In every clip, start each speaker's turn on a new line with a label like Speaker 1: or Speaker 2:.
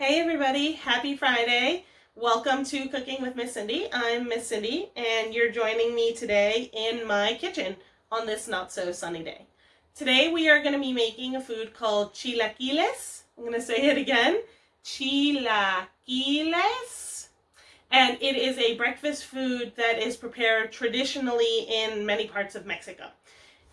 Speaker 1: Hey everybody, happy Friday. Welcome to Cooking with Miss Cindy. I'm Miss Cindy and you're joining me today in my kitchen on this not so sunny day. Today we are going to be making a food called chilaquiles. I'm going to say it again, chilaquiles. And it is a breakfast food that is prepared traditionally in many parts of Mexico.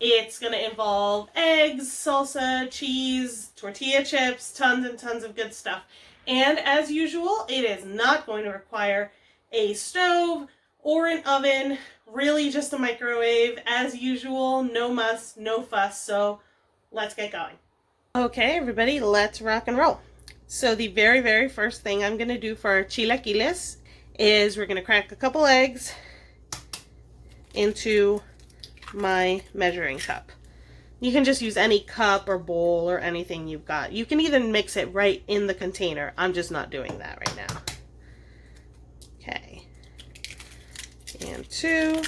Speaker 1: It's going to involve eggs, salsa, cheese, tortilla chips, tons and tons of good stuff. And as usual, it is not going to require a stove or an oven, really just a microwave. As usual, no muss, no fuss, so let's get going. Okay, everybody, let's rock and roll. So the very first thing I'm going to do for our chilaquiles is we're going to crack a couple eggs into my measuring cup. You can just use any cup or bowl or anything you've got. You can even mix it right in the container. I'm just not doing that right now. Okay. And two.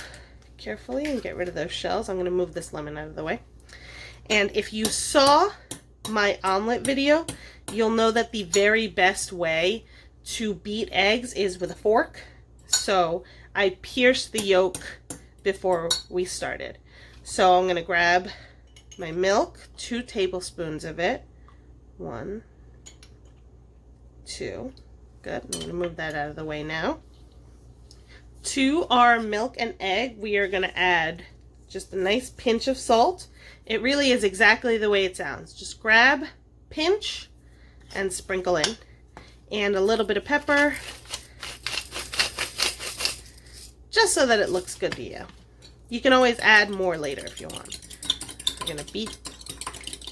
Speaker 1: Carefully and get rid of those shells. I'm going to move this lemon out of the way. And if you saw my omelet video, you'll know that the very best way to beat eggs is with a fork. So I pierced the yolk before we started. So I'm going to grab my milk, 2 tablespoons of it. 1, 2. Good. I'm going to move that out of the way now. To our milk and egg, we are going to add just a nice pinch of salt. It really is exactly the way it sounds. Just grab, pinch, and sprinkle in. And a little bit of pepper, just so that it looks good to you. You can always add more later if you want. We're going to beat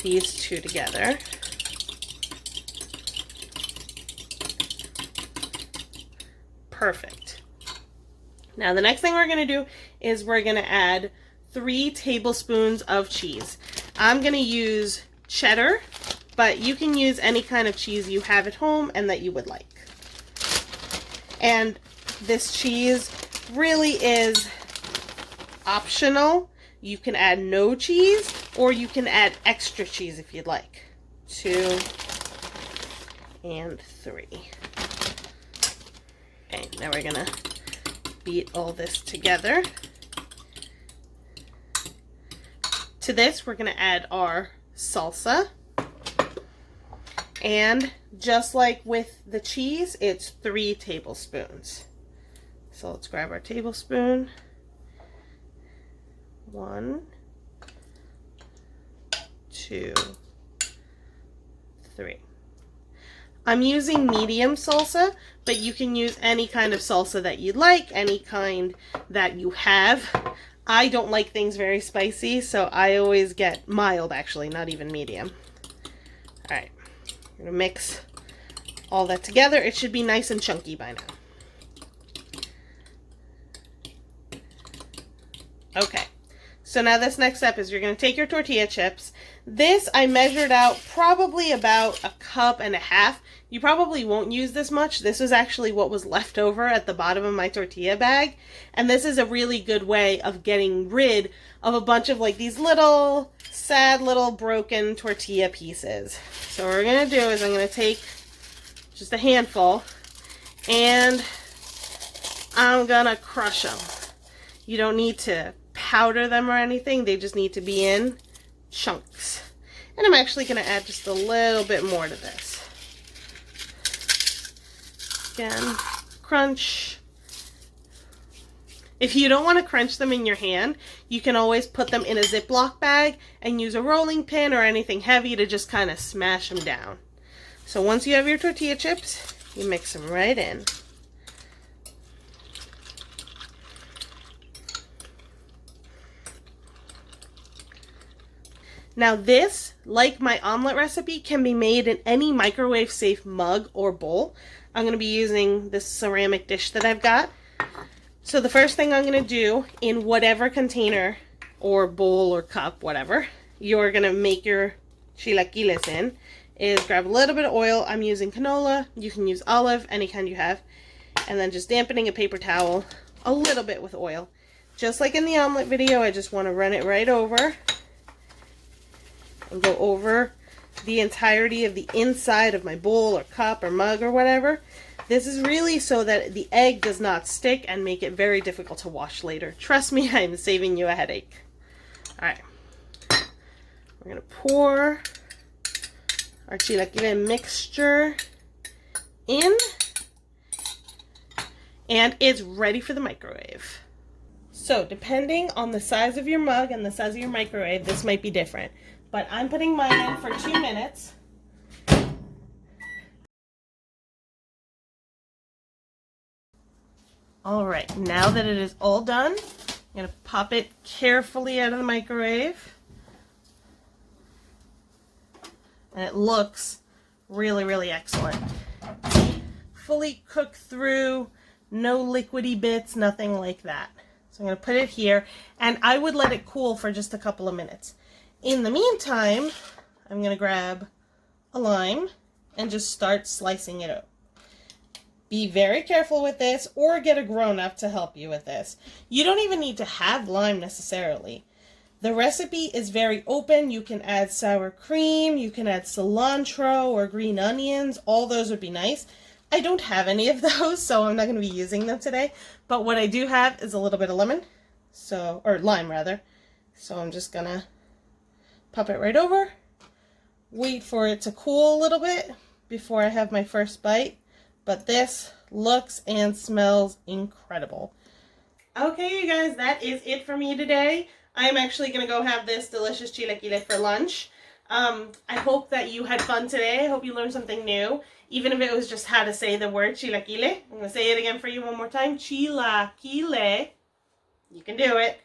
Speaker 1: these two together. Perfect. Now the next thing we're going to do is we're going to add 3 tablespoons of cheese. I'm going to use cheddar, but you can use any kind of cheese you have at home and that you would like. And this cheese really is optional. You can add no cheese or you can add extra cheese if you'd like. 2 and 3. Okay, now we're gonna beat all this together. To this, we're gonna add our salsa. And just like with the cheese, it's 3 tablespoons. So let's grab our tablespoon. 1, 2, 3. I'm using medium salsa, but you can use any kind of salsa that you'd like, any kind that you have. I don't like things very spicy, so I always get mild, actually, not even medium. All right, I'm gonna mix all that together. It should be nice and chunky by now. Okay. So now this next step is you're going to take your tortilla chips. This I measured out probably about 1.5 cups. You probably won't use this much. This is actually what was left over at the bottom of my tortilla bag. And this is a really good way of getting rid of a bunch of like these little sad little broken tortilla pieces. So what we're going to do is I'm going to take just a handful and I'm going to crush them. You don't need to powder them or anything. They just need to be in chunks. And I'm actually going to add just a little bit more to this. Again, crunch. If you don't want to crunch them in your hand, you can always put them in a Ziploc bag and use a rolling pin or anything heavy to just kind of smash them down. So once you have your tortilla chips, you mix them right in. Now this, like my omelet recipe, can be made in any microwave safe mug or bowl. I'm going to be using this ceramic dish that I've got. So the first thing I'm going to do in whatever container or bowl or cup, whatever, you're going to make your chilaquiles in, is grab a little bit of oil. I'm using canola. You can use olive, any kind you have. And then just dampening a paper towel a little bit with oil. Just like in the omelet video, I just want to run it right over and go over the entirety of the inside of my bowl or cup or mug or whatever. This is really so that the egg does not stick and make it very difficult to wash later. Trust me, I'm saving you a headache. All right. We're going to pour our chilaquile mixture in. And it's ready for the microwave. So depending on the size of your mug and the size of your microwave, this might be different. But I'm putting mine in for 2 minutes. All right, now that it is all done, I'm going to pop it carefully out of the microwave. And it looks really, really excellent. Fully cooked through, no liquidy bits, nothing like that. So I'm going to put it here, and I would let it cool for just a couple of minutes. In the meantime, I'm going to grab a lime and just start slicing it up. Be very careful with this, or get a grown-up to help you with this. You don't even need to have lime necessarily. The recipe is very open. You can add sour cream, you can add cilantro or green onions. All those would be nice. I don't have any of those, so I'm not going to be using them today. But what I do have is a little bit of lemon, or lime rather. So I'm just going to pop it right over. Wait for it to cool a little bit before I have my first bite. But this looks and smells incredible. Okay, you guys, that is it for me today. I'm actually going to go have this delicious chilaquile for lunch. I hope that you had fun today. I hope you learned something new. Even if it was just how to say the word chilaquile. I'm going to say it again for you one more time. Chilaquile. You can do it.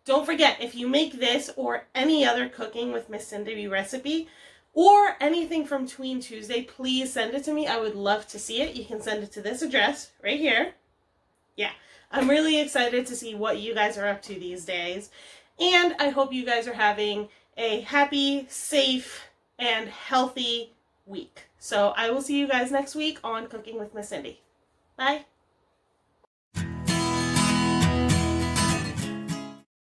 Speaker 1: Don't forget, if you make this or any other Cooking with Miss Cindy recipe, or anything from Tween Tuesday, please send it to me. I would love to see it. You can send it to this address right here. Yeah, I'm really excited to see what you guys are up to these days. And I hope you guys are having a happy, safe, and healthy week. So I will see you guys next week on Cooking with Miss Cindy. Bye.